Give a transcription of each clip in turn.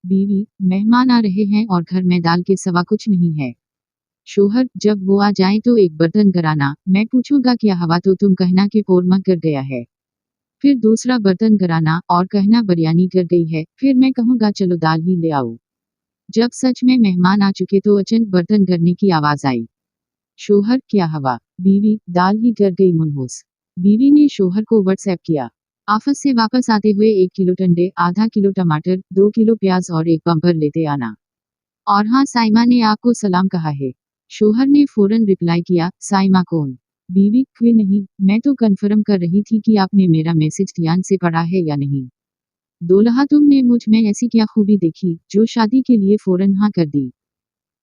बीवी, मेहमान आ रहे हैं और घर में दाल के सिवा कुछ नहीं है। शोहर, जब वो आ जाएं तो एक बर्तन कराना, मैं पूछूंगा क्या हवा तो तुम कहना कि पोरमा कर गया है। फिर दूसरा बर्तन कराना और कहना बिरयानी कर गई है, फिर मैं कहूंगा चलो दाल ही ले आओ। जब सच में मेहमान आ चुके तो अचानक बर्तन करने की आवाज आई। शोहर, क्या हवा? बीवी, दाल ही कर गई मुनहूस। बीवी ने शोहर को व्हाट्सएप किया। ऑफिस से वापस आते हुए 1 किलो टंडे, आधा किलो टमाटर, 2 किलो प्याज और एक बम्पर लेते आना। और हाँ, साइमा ने आपको सलाम कहा है। शोहर ने फौरन रिप्लाई किया, साइमा कौन? बीवी, क्यों नहीं, मैं तो कन्फर्म कर रही थी कि आपने मेरा मैसेज ध्यान से पढ़ा है या नहीं। दूल्हा, तुमने मुझ में ऐसी क्या खूबी देखी जो शादी के लिए फौरन हाँ कर दी?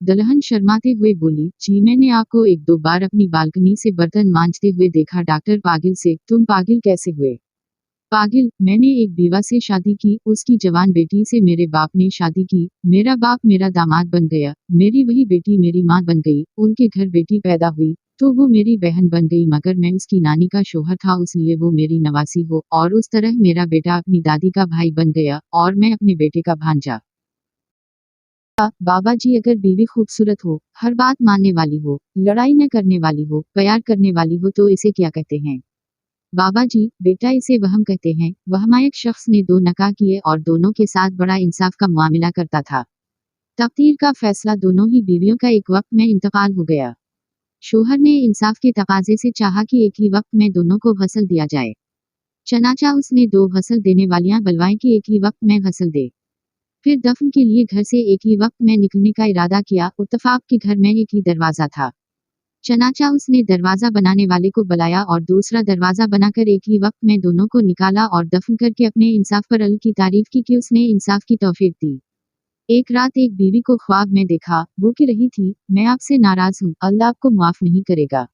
दुल्हन शर्माते हुए बोली, जी मैंने आपको 1-2 बार अपनी बालकनी से बर्तन मांजते हुए देखा। डॉक्टर, पागिल से तुम पागिल कैसे हुए? पागिल, मैंने एक बीवा से शादी की, उसकी जवान बेटी से मेरे बाप ने शादी की, मेरा बाप मेरा दामाद बन गया, मेरी वही बेटी मेरी माँ बन गई, उनके घर बेटी पैदा हुई तो वो मेरी बहन बन गई, मगर मैं उसकी नानी का शोहर था इसलिए वो मेरी नवासी हो, और उस तरह मेरा बेटा अपनी दादी का भाई बन गया और मैं अपने बेटे का भांजा। बाबा जी, अगर बीवी खूबसूरत हो, हर बात मानने वाली हो, लड़ाई न करने वाली हो, प्यार करने वाली हो तो इसे क्या कहते हैं? बाबा जी, बेटा इसे वहम कहते हैं। वहमायक शख्स ने 2 निकाह किए और दोनों के साथ बड़ा इंसाफ का मुआमिला करता था। तकदीर का फैसला, दोनों ही बीवियों का एक वक्त में इंतकाल हो गया। शोहर ने इंसाफ के तकाजे से चाहा कि एक ही वक्त में दोनों को गसल दिया जाए। चनाचा उसने 2 गसल देने वालियां बलवाएं कि एक ही वक्त में गसल दे। फिर दफन के लिए घर से एक ही वक्त में निकलने का इरादा किया। इत्तफाक के घर में एक ही दरवाजा था। चनाचा उसने दरवाजा बनाने वाले को बुलाया और दूसरा दरवाजा बनाकर एक ही वक्त में दोनों को निकाला और दफन करके अपने इंसाफ पर अल्लाह की तारीफ की कि उसने इंसाफ की तौफीक दी। एक रात एक बीवी को ख्वाब में देखा, वो कह रही थी, मैं आपसे नाराज हूँ, अल्लाह आपको माफ नहीं करेगा।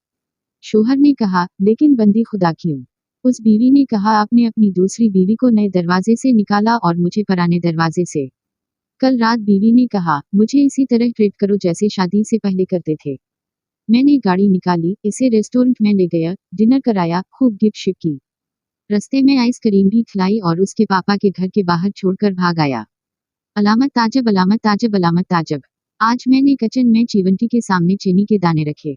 शोहर ने कहा, लेकिन बंदी खुदा क्यों? उस बीवी ने कहा, आपने अपनी दूसरी बीवी को नए दरवाजे से निकाला और मुझे पुराने दरवाजे से। कल रात बीवी ने कहा, मुझे इसी तरह ट्रीट करो जैसे शादी से पहले करते थे। मैंने गाड़ी निकाली, इसे रेस्टोरेंट में ले गया, डिनर कराया, खूब गिफ्ट शिप की। रास्ते में आइसक्रीम भी खिलाई और उसके पापा के घर के बाहर छोड़कर भाग आया। अलामत ताजब, अलामत ताजब, अलामत ताजब। आज मैंने किचन में चिवंटी के सामने चीनी के दाने रखे।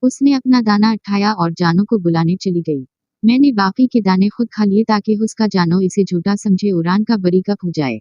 उसने अपना दाना उठाया और जानू को बुलाने चली गई। मैंने बाकी के दाने खुद खा लिए ताकि उसका जानू इसे झूठा समझे, उड़ान का बरी कब हो जाए।